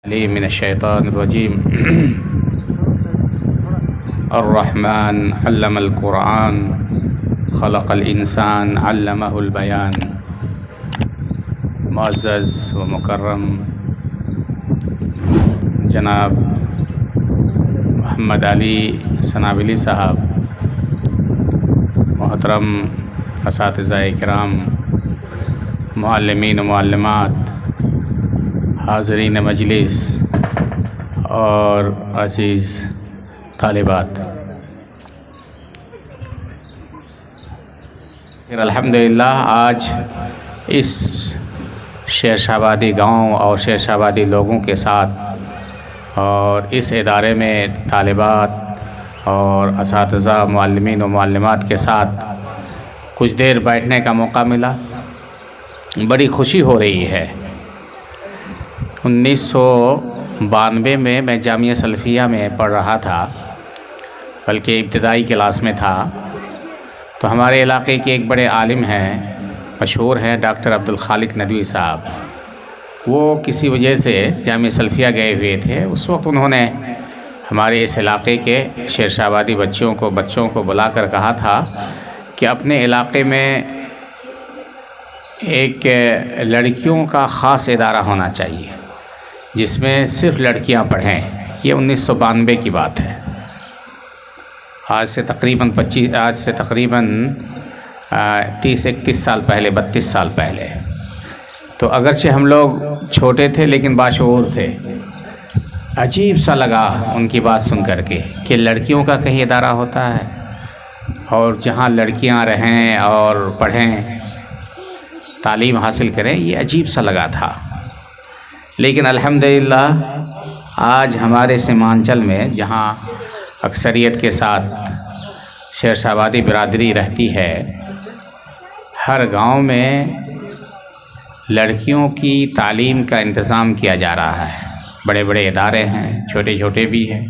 من الشیطان الرجیم الرحمن علم القرآن خلق الانسان علمہ البیان۔ معزز و مکرم جناب محمد علی سنابلی صاحب، محترم اساتذہ کرام، معلمین و معلمات، حاضرین مجلس اور عزیز طالبات، الحمدللہ آج اس شیر شاہ آبادی گاؤں اور شیر شاہ آبادی لوگوں کے ساتھ اور اس ادارے میں طالبات اور اساتذہ، معلمین و معلمات کے ساتھ کچھ دیر بیٹھنے کا موقع ملا۔ بڑی خوشی ہو رہی ہے۔ 1992 میں جامعہ سلفیہ میں پڑھ رہا تھا، بلکہ ابتدائی کلاس میں تھا، تو ہمارے علاقے کے ایک بڑے عالم ہیں، مشہور ہیں، ڈاکٹر عبدالخالق ندوی صاحب۔ وہ کسی وجہ سے جامعہ سلفیہ گئے ہوئے تھے۔ اس وقت انہوں نے ہمارے اس علاقے کے شیر شاہ آبادی بچوں کو بلا کر کہا تھا کہ اپنے علاقے میں ایک لڑکیوں کا خاص ادارہ ہونا چاہیے جس میں صرف لڑکیاں پڑھیں۔ یہ 1992 کی بات ہے۔ آج سے تقریباً 30-31 سال پہلے، 32 سال پہلے۔ تو اگرچہ ہم لوگ چھوٹے تھے لیکن باشعور تھے۔ عجیب سا لگا ان کی بات سن کر کے کہ لڑکیوں کا کہیں ادارہ ہوتا ہے اور جہاں لڑکیاں رہیں اور پڑھیں، تعلیم حاصل کریں، یہ عجیب سا لگا تھا۔ لیکن الحمدللہ آج ہمارے سیمانچل میں، جہاں اکثریت کے ساتھ شیر شاہ آبادی برادری رہتی ہے، ہر گاؤں میں لڑکیوں کی تعلیم کا انتظام کیا جا رہا ہے۔ بڑے بڑے ادارے ہیں، چھوٹے چھوٹے بھی ہیں،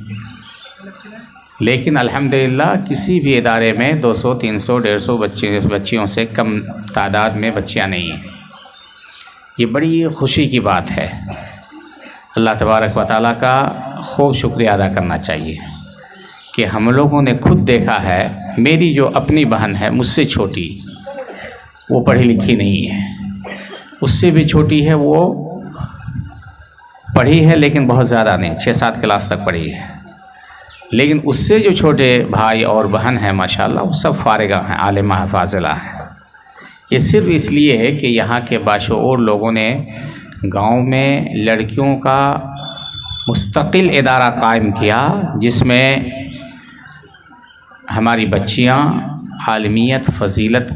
لیکن الحمدللہ کسی بھی ادارے میں 200 300 150 بچیوں سے کم تعداد میں بچیاں نہیں ہیں۔ یہ بڑی خوشی کی بات ہے۔ اللہ تبارک و تعالیٰ کا خوب شکریہ ادا کرنا چاہیے کہ ہم لوگوں نے خود دیکھا ہے۔ میری جو اپنی بہن ہے، مجھ سے چھوٹی، وہ پڑھی لکھی نہیں ہے۔ اس سے بھی چھوٹی ہے، وہ پڑھی ہے لیکن بہت زیادہ نہیں، 6-7 کلاس تک پڑھی ہے۔ لیکن اس سے جو چھوٹے بھائی اور بہن ہیں، ماشاءاللہ وہ سب فارغہ ہیں، عالمہ فاضلہ ہیں۔ یہ صرف اس لیے ہے کہ یہاں کے باشعور لوگوں نے گاؤں میں لڑکیوں کا مستقل ادارہ قائم کیا، جس میں ہماری بچیاں عالمیت، فضیلت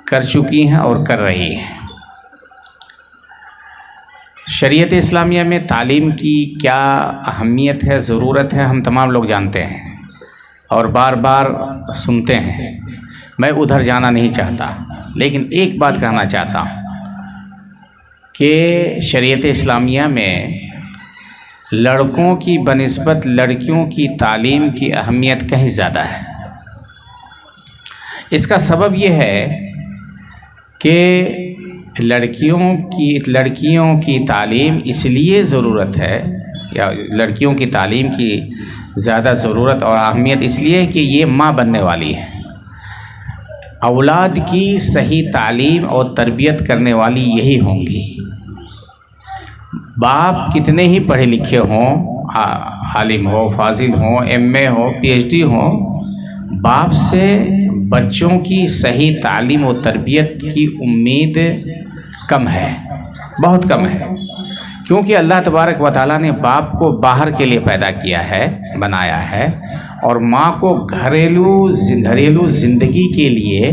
کر چکی ہیں اور کر رہی ہیں۔ شریعت اسلامیہ میں تعلیم کی کیا اہمیت ہے، ضرورت ہے، ہم تمام لوگ جانتے ہیں اور بار بار سنتے ہیں۔ میں ادھر جانا نہیں چاہتا، لیکن ایک بات کہنا چاہتا ہوں کہ شریعت اسلامیہ میں لڑکوں کی بنسبت لڑکیوں کی تعلیم کی اہمیت کہیں زیادہ ہے۔ اس کا سبب یہ ہے کہ لڑکیوں کی تعلیم اس لیے ضرورت ہے، یا لڑکیوں کی تعلیم کی زیادہ ضرورت اور اہمیت اس لیے ہے کہ یہ ماں بننے والی ہے۔ اولاد کی صحیح تعلیم اور تربیت کرنے والی یہی ہوں گی۔ باپ کتنے ہی پڑھے لکھے ہوں، عالم ہو، فاضل ہوں، MA ہو، PhD ہوں، باپ سے بچوں کی صحیح تعلیم و تربیت کی امید کم ہے، بہت کم ہے، کیونکہ اللہ تبارک و تعالیٰ نے باپ کو باہر کے لیے پیدا کیا ہے، بنایا ہے، اور ماں کو گھریلو زندگی کے لیے،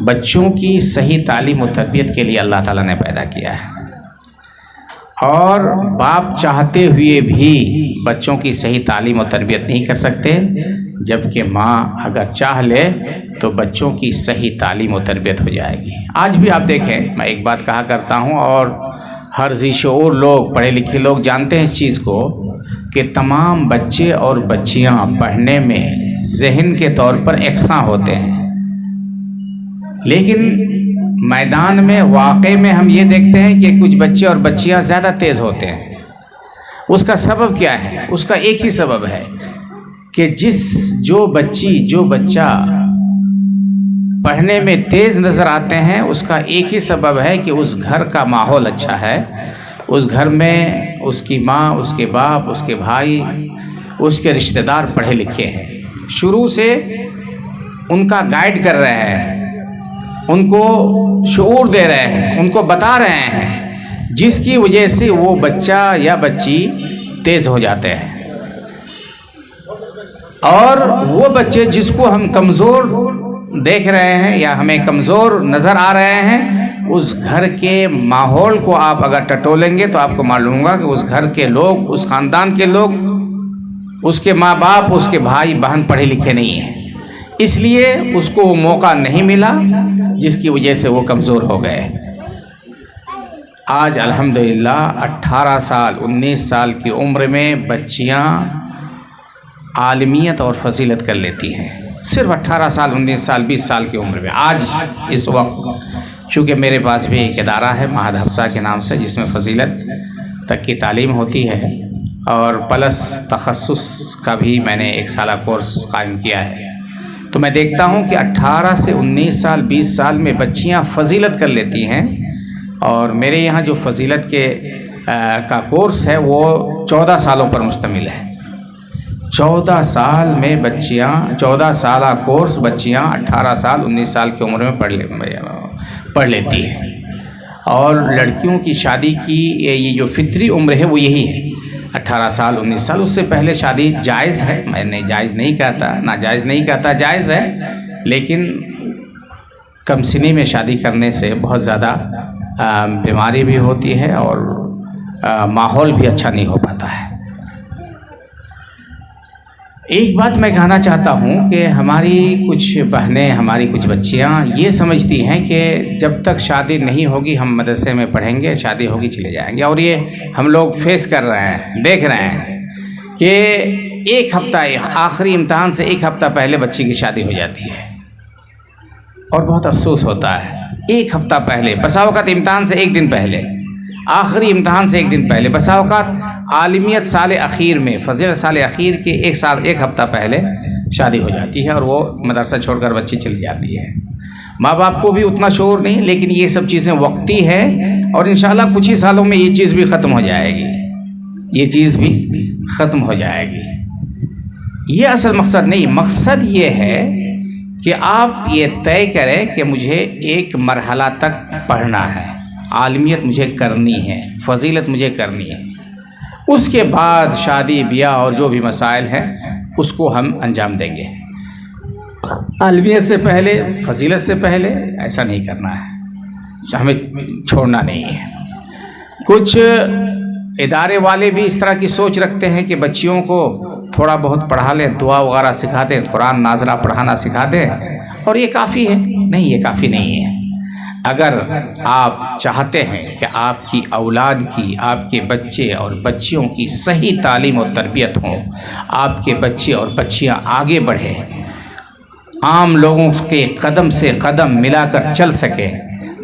بچوں کی صحیح تعلیم و تربیت کے لیے اللہ تعالیٰ نے پیدا کیا ہے۔ اور باپ چاہتے ہوئے بھی بچوں کی صحیح تعلیم و تربیت نہیں کر سکتے، جبکہ ماں اگر چاہ لے تو بچوں کی صحیح تعلیم و تربیت ہو جائے گی۔ آج بھی آپ دیکھیں، میں ایک بات کہا کرتا ہوں اور ہر ذی شعور لوگ، پڑھے لکھے لوگ جانتے ہیں اس چیز کو، کہ تمام بچے اور بچیاں پڑھنے میں ذہن کے طور پر یکساں ہوتے ہیں، لیکن میدان میں واقع میں ہم یہ دیکھتے ہیں کہ کچھ بچے اور بچیاں زیادہ تیز ہوتے ہیں، اس کا سبب کیا ہے؟ اس کا ایک ہی سبب ہے کہ جو بچہ پڑھنے میں تیز نظر آتے ہیں، اس کا ایک ہی سبب ہے کہ اس گھر کا ماحول اچھا ہے، اس گھر میں اس کی ماں، اس کے باپ، اس کے بھائی، اس کے رشتہ دار پڑھے لکھے ہیں، شروع سے ان کا گائیڈ کر رہے ہیں، ان کو شعور دے رہے ہیں، ان کو بتا رہے ہیں، جس کی وجہ سے وہ بچہ یا بچی تیز ہو جاتے ہیں۔ اور وہ بچے جس کو ہم کمزور دیکھ رہے ہیں یا ہمیں کمزور نظر آ رہے ہیں، اس گھر کے ماحول کو آپ اگر ٹٹولیں گے تو آپ کو معلوم ہوگا کہ اس گھر کے لوگ، اس خاندان کے لوگ، اس کے ماں باپ، اس کے بھائی بہن پڑھے لکھے نہیں ہیں، اس لیے اس کو وہ موقع نہیں ملا جس کی وجہ سے وہ کمزور ہو گئے۔ آج الحمدللہ 18 سال 19 سال کی عمر میں بچیاں عالمیت اور فضیلت کر لیتی ہیں، صرف 18 سال 19 سال 20 سال کی عمر میں۔ آج اس وقت چونکہ میرے پاس بھی ایک ادارہ ہے معہد حفصہ کے نام سے، جس میں فضیلت تک کی تعلیم ہوتی ہے اور پلس تخصص کا بھی میں نے 1 سالہ کورس قائم کیا ہے، تو میں دیکھتا ہوں کہ 18 سے 19 سال 20 سال میں بچیاں فضیلت کر لیتی ہیں۔ اور میرے یہاں جو فضیلت کا کورس ہے وہ 14 سالوں پر مشتمل ہے۔ 14 سال میں بچیاں، 14 سالہ کورس بچیاں 18 سال 19 سال کی عمر میں پڑھ لیتی ہیں۔ اور لڑکیوں کی شادی کی یہ جو فطری عمر ہے وہ یہی ہے، 18 سال 19 سال۔ اس سے پہلے شادی جائز ہے، میں نے جائز نہیں کہتا، ناجائز نہیں کہتا، جائز ہے، لیکن کم سنی میں شادی کرنے سے بہت زیادہ بیماری بھی ہوتی ہے اور ماحول بھی اچھا نہیں ہو پاتا ہے۔ ایک بات میں کہنا چاہتا ہوں کہ ہماری کچھ بہنیں، ہماری کچھ بچیاں یہ سمجھتی ہیں کہ جب تک شادی نہیں ہوگی ہم مدرسے میں پڑھیں گے، شادی ہوگی چلے جائیں گے۔ اور یہ ہم لوگ فیس کر رہے ہیں، دیکھ رہے ہیں کہ ایک ہفتہ، آخری امتحان سے 1 ہفتہ پہلے بچی کی شادی ہو جاتی ہے، اور بہت افسوس ہوتا ہے۔ 1 ہفتہ پہلے، بسا اوقات امتحان سے 1 دن پہلے، آخری امتحان سے 1 دن پہلے، بسا اوقات عالمیت سال اخیر میں، فضیلت سال اخیر کے 1 ہفتہ پہلے شادی ہو جاتی ہے، اور وہ مدرسہ چھوڑ کر بچی چلی جاتی ہے۔ ماں باپ کو بھی اتنا شعور نہیں، لیکن یہ سب چیزیں وقتی ہے، اور انشاءاللہ کچھ ہی سالوں میں یہ چیز بھی ختم ہو جائے گی، یہ چیز بھی ختم ہو جائے گی۔ یہ اصل مقصد نہیں، مقصد یہ ہے کہ آپ یہ طے کریں کہ مجھے ایک مرحلہ تک پڑھنا ہے، عالمیت مجھے کرنی ہے، فضیلت مجھے کرنی ہے، اس کے بعد شادی بیاہ اور جو بھی مسائل ہیں اس کو ہم انجام دیں گے۔ عالمیت سے پہلے، فضیلت سے پہلے ایسا نہیں کرنا ہے، ہمیں چھوڑنا نہیں ہے۔ کچھ ادارے والے بھی اس طرح کی سوچ رکھتے ہیں کہ بچیوں کو تھوڑا بہت پڑھا لیں، دعا وغیرہ سکھا دیں، قرآن نازلہ پڑھانا سکھا دیں، اور یہ کافی ہے۔ نہیں، یہ کافی نہیں ہے۔ اگر آپ چاہتے ہیں کہ آپ کی اولاد کی، آپ کے بچے اور بچیوں کی صحیح تعلیم و تربیت ہوں، آپ کے بچے اور بچیاں آگے بڑھیں، عام لوگوں کے قدم سے قدم ملا کر چل سکیں،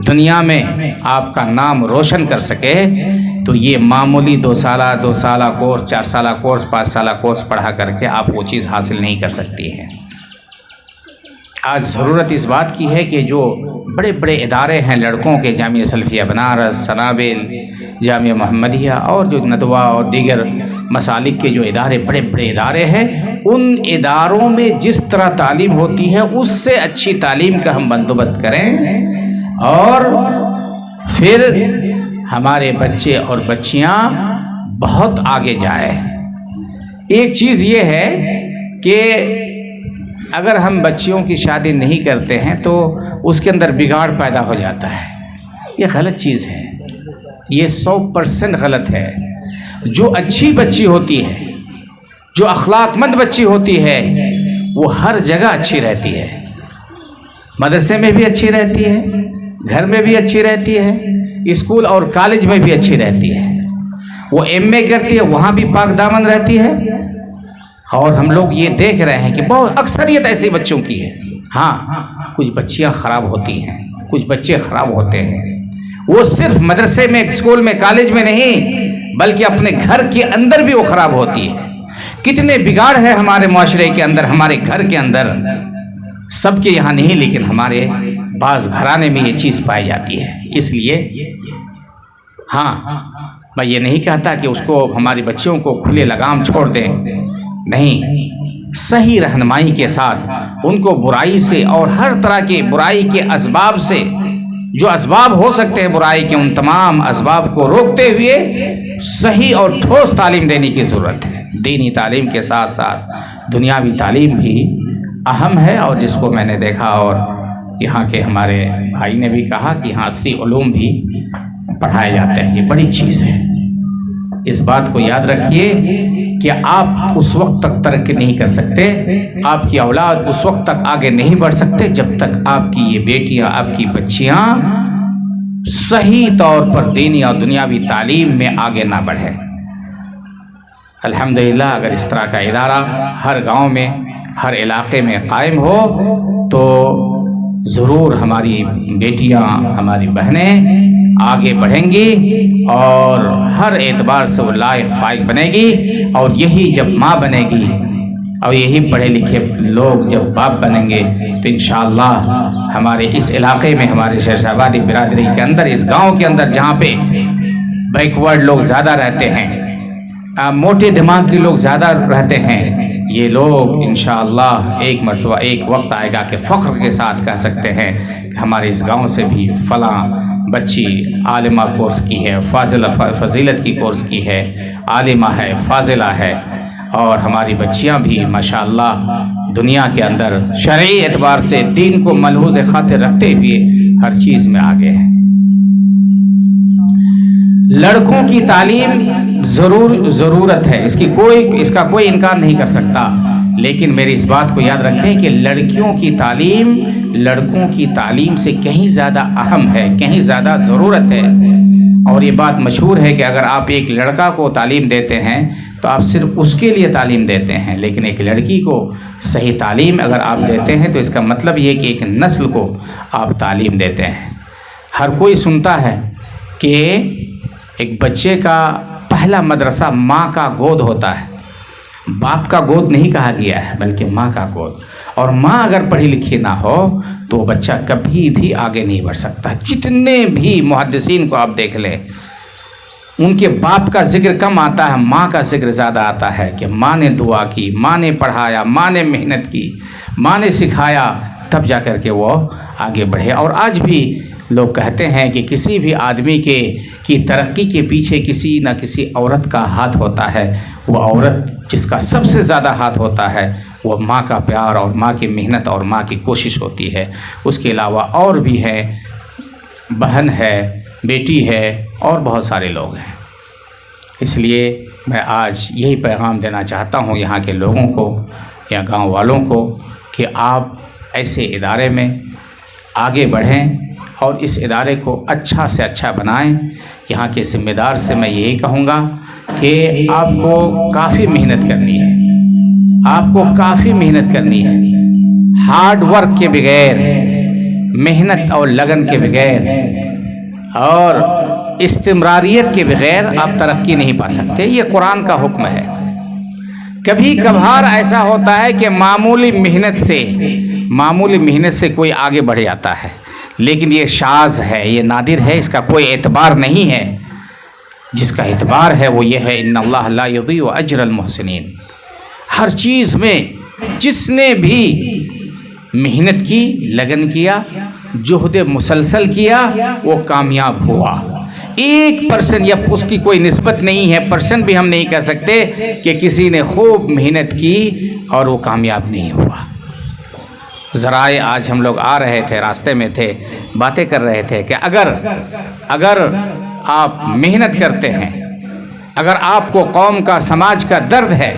دنیا میں آپ کا نام روشن کر سکے، تو یہ معمولی 2 سالہ کورس، 4 سالہ کورس، 5 سالہ کورس پڑھا کر کے آپ وہ چیز حاصل نہیں کر سکتی ہیں۔ آج ضرورت اس بات کی ہے کہ جو بڑے بڑے ادارے ہیں لڑکوں کے، جامعہ سلفیہ بنارس، سنابل، جامعہ محمدیہ، اور جو ندوہ اور دیگر مسالک کے جو ادارے، بڑے بڑے ادارے ہیں، ان اداروں میں جس طرح تعلیم ہوتی ہے اس سے اچھی تعلیم کا ہم بندوبست کریں، اور پھر ہمارے بچے اور بچیاں بہت آگے جائیں۔ ایک چیز یہ ہے کہ اگر ہم بچیوں کی شادی نہیں کرتے ہیں تو اس کے اندر بگاڑ پیدا ہو جاتا ہے، یہ غلط چیز ہے، یہ 100% غلط ہے۔ جو اچھی بچی ہوتی ہے، جو اخلاق مند بچی ہوتی ہے، وہ ہر جگہ اچھی رہتی ہے، مدرسے میں بھی اچھی رہتی ہے، گھر میں بھی اچھی رہتی ہے، اسکول اور کالج میں بھی اچھی رہتی ہے، وہ MA کرتی ہے وہاں بھی پاک دامن رہتی ہے۔ اور ہم لوگ یہ دیکھ رہے ہیں کہ بہت اکثریت ایسی بچوں کی ہے۔ ہاں، کچھ بچیاں خراب ہوتی ہیں، کچھ بچے خراب ہوتے ہیں، وہ صرف مدرسے میں، اسکول میں، کالج میں نہیں بلکہ اپنے گھر کے اندر بھی وہ خراب ہوتی ہے۔ کتنے بگاڑ ہے ہمارے معاشرے کے اندر، ہمارے گھر کے اندر، سب کے یہاں نہیں لیکن ہمارے بعض گھرانے میں یہ چیز پائی جاتی ہے۔ اس لیے ہاں، میں یہ نہیں کہتا کہ اس کو ہماری بچیوں کو کھلے لگام چھوڑ دیں، نہیں، صحیح رہنمائی کے ساتھ ان کو برائی سے اور ہر طرح کے برائی کے اسباب سے، جو اسباب ہو سکتے ہیں برائی کے، ان تمام اسباب کو روکتے ہوئے صحیح اور ٹھوس تعلیم دینے کی ضرورت ہے۔ دینی تعلیم کے ساتھ ساتھ دنیاوی تعلیم بھی اہم ہے، اور جس کو میں نے دیکھا اور یہاں کے ہمارے بھائی نے بھی کہا کہ یہاں عصری علوم بھی پڑھائے جاتے ہیں، یہ بڑی چیز ہے۔ اس بات کو یاد رکھیے کہ آپ اس وقت تک ترقی نہیں کر سکتے، آپ کی اولاد اس وقت تک آگے نہیں بڑھ سکتے جب تک آپ کی یہ بیٹیاں، آپ کی بچیاں صحیح طور پر دینی اور دنیاوی تعلیم میں آگے نہ بڑھیں۔ الحمدللہ اگر اس طرح کا ادارہ ہر گاؤں میں، ہر علاقے میں قائم ہو تو ضرور ہماری بیٹیاں، ہماری بہنیں آگے بڑھیں گی اور ہر اعتبار سے وہ لائق فائق بنے گی، اور یہی جب ماں بنے گی اور یہی پڑھے لکھے لوگ جب باپ بنیں گے تو انشاءاللہ ہمارے اس علاقے میں، ہمارے شہر شاہآبادی برادری کے اندر، اس گاؤں کے اندر جہاں پہ بیکورڈ لوگ زیادہ رہتے ہیں، موٹے دماغ کے لوگ زیادہ رہتے ہیں، یہ لوگ انشاءاللہ ایک مرتبہ ایک وقت آئے گا کہ فخر کے ساتھ کہہ سکتے ہیں کہ ہمارے اس گاؤں سے بھی فلاں بچی عالمہ کورس کی ہے، فضیلت کی کورس کی ہے، عالمہ ہے، فاضلہ ہے، اور ہماری بچیاں بھی ماشاءاللہ دنیا کے اندر شرعی اعتبار سے دین کو ملحوظ خاطر رکھتے ہوئے ہر چیز میں آگے ہیں۔ لڑکوں کی تعلیم ضرورت ہے، اس کا کوئی انکار نہیں کر سکتا، لیکن میری اس بات کو یاد رکھیں کہ لڑکیوں کی تعلیم لڑکوں کی تعلیم سے کہیں زیادہ اہم ہے، کہیں زیادہ ضرورت ہے۔ اور یہ بات مشہور ہے کہ اگر آپ ایک لڑکا کو تعلیم دیتے ہیں تو آپ صرف اس کے لیے تعلیم دیتے ہیں، لیکن ایک لڑکی کو صحیح تعلیم اگر آپ دیتے ہیں تو اس کا مطلب یہ کہ ایک نسل کو آپ تعلیم دیتے ہیں۔ ہر کوئی سنتا ہے کہ ایک بچے کا پہلا مدرسہ ماں کا گود ہوتا ہے، باپ کا گود نہیں کہا گیا ہے بلکہ ماں کا گود، اور ماں اگر پڑھی لکھی نہ ہو تو بچہ کبھی بھی آگے نہیں بڑھ سکتا۔ جتنے بھی محدثین کو آپ دیکھ لیں، ان کے باپ کا ذکر کم آتا ہے، ماں کا ذکر زیادہ آتا ہے کہ ماں نے دعا کی، ماں نے پڑھایا، ماں نے محنت کی، ماں نے سکھایا، تب جا کر کے وہ آگے بڑھے۔ اور آج بھی لوگ کہتے ہیں کہ کسی بھی آدمی کی ترقی کے پیچھے کسی نہ کسی عورت کا ہاتھ ہوتا ہے، وہ عورت جس کا سب سے زیادہ ہاتھ ہوتا ہے وہ ماں کا پیار اور ماں کی محنت اور ماں کی کوشش ہوتی ہے۔ اس کے علاوہ اور بھی ہے، بہن ہے، بیٹی ہے، اور بہت سارے لوگ ہیں۔ اس لیے میں آج یہی پیغام دینا چاہتا ہوں یہاں کے لوگوں کو یا گاؤں والوں کو کہ آپ ایسے ادارے میں آگے بڑھیں اور اس ادارے کو اچھا سے اچھا بنائیں۔ یہاں کے ذمہ دار سے میں یہی کہوں گا کہ آپ کو کافی محنت کرنی ہے، آپ کو کافی محنت کرنی ہے۔ ہارڈ ورک کے بغیر، محنت اور لگن کے بغیر اور استمراریت کے بغیر آپ ترقی نہیں پا سکتے۔ یہ قرآن کا حکم ہے۔ کبھی کبھار ایسا ہوتا ہے کہ معمولی محنت سے کوئی آگے بڑھ جاتا ہے، لیکن یہ شاذ ہے، یہ نادر ہے، اس کا کوئی اعتبار نہیں ہے۔ جس کا اعتبار ہے وہ یہ ہے ان اللہ لا یضیع اجر المحسنین۔ ہر چیز میں جس نے بھی محنت کی، لگن کیا، جہد مسلسل کیا، وہ کامیاب ہوا۔ 1% یا اس کی کوئی نسبت نہیں ہے، پرسنٹ بھی ہم نہیں کہہ سکتے کہ کسی نے خوب محنت کی اور وہ کامیاب نہیں ہوا۔ ذرائع آج ہم لوگ آ رہے تھے، راستے میں تھے، باتیں کر رہے تھے کہ اگر آپ محنت کرتے ہیں، اگر آپ کو قوم کا، سماج کا درد ہے،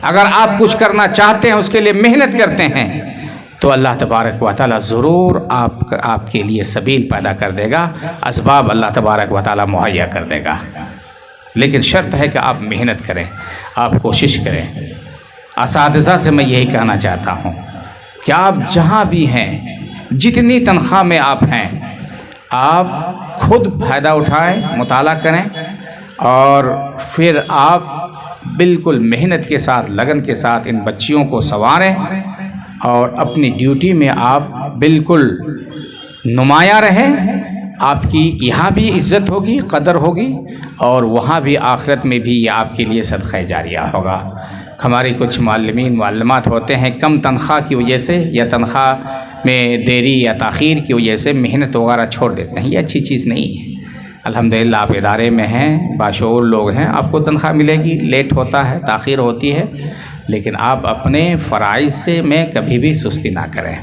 اگر آپ کچھ کرنا چاہتے ہیں، اس کے لیے محنت کرتے ہیں، تو اللہ تبارک و تعالیٰ ضرور آپ کے لیے سبیل پیدا کر دے گا، اسباب اللہ تبارک و تعالیٰ مہیا کر دے گا۔ لیکن شرط ہے کہ آپ محنت کریں، آپ کوشش کریں۔ اساتذہ سے میں یہی کہنا چاہتا ہوں کہ آپ جہاں بھی ہیں، جتنی تنخواہ میں آپ ہیں، آپ خود فائدہ اٹھائیں، مطالعہ کریں، اور پھر آپ بالکل محنت کے ساتھ، لگن کے ساتھ ان بچیوں کو سنواریں اور اپنی ڈیوٹی میں آپ بالکل نمایاں رہیں. آپ کی یہاں بھی عزت ہوگی، قدر ہوگی، اور وہاں بھی آخرت میں بھی یہ آپ کے لیے صدقہ جاریہ ہوگا. ہمارے کچھ معلمین معلمات ہوتے ہیں کم تنخواہ کی وجہ سے یا تنخواہ میں دیری یا تاخیر کی وجہ سے محنت وغیرہ چھوڑ دیتے ہیں. یہ اچھی چیز نہیں ہے. الحمدللہ آپ ادارے میں ہیں، باشعور لوگ ہیں، آپ کو تنخواہ ملے گی. لیٹ ہوتا ہے، تاخیر ہوتی ہے، لیکن آپ اپنے فرائض سے میں کبھی بھی سستی نہ کریں.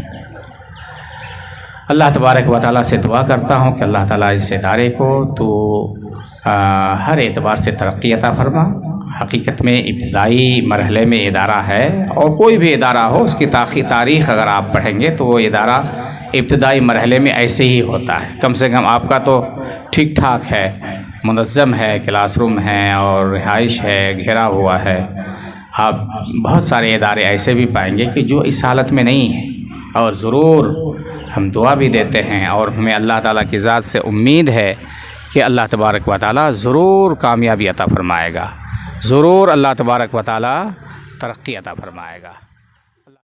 اللہ تبارک و تعالیٰ سے دعا کرتا ہوں کہ اللہ تعالیٰ اس ادارے کو تو ہر اعتبار سے ترقی عطا فرما. حقیقت میں ابتدائی مرحلے میں ادارہ ہے، اور کوئی بھی ادارہ ہو اس کی تاریخ اگر آپ پڑھیں گے تو وہ ادارہ ابتدائی مرحلے میں ایسے ہی ہوتا ہے. کم سے کم آپ کا تو ٹھیک ٹھاک ہے، منظم ہے، کلاس روم ہے اور رہائش ہے، گھیرا ہوا ہے. آپ بہت سارے ادارے ایسے بھی پائیں گے کہ جو اس حالت میں نہیں ہیں. اور ضرور ہم دعا بھی دیتے ہیں اور ہمیں اللہ تعالیٰ کی ذات سے امید ہے کہ اللہ تبارک و تعالیٰ ضرور کامیابی عطا فرمائے گا، ضرور اللہ تبارک و تعالیٰ ترقی عطا فرمائے گا.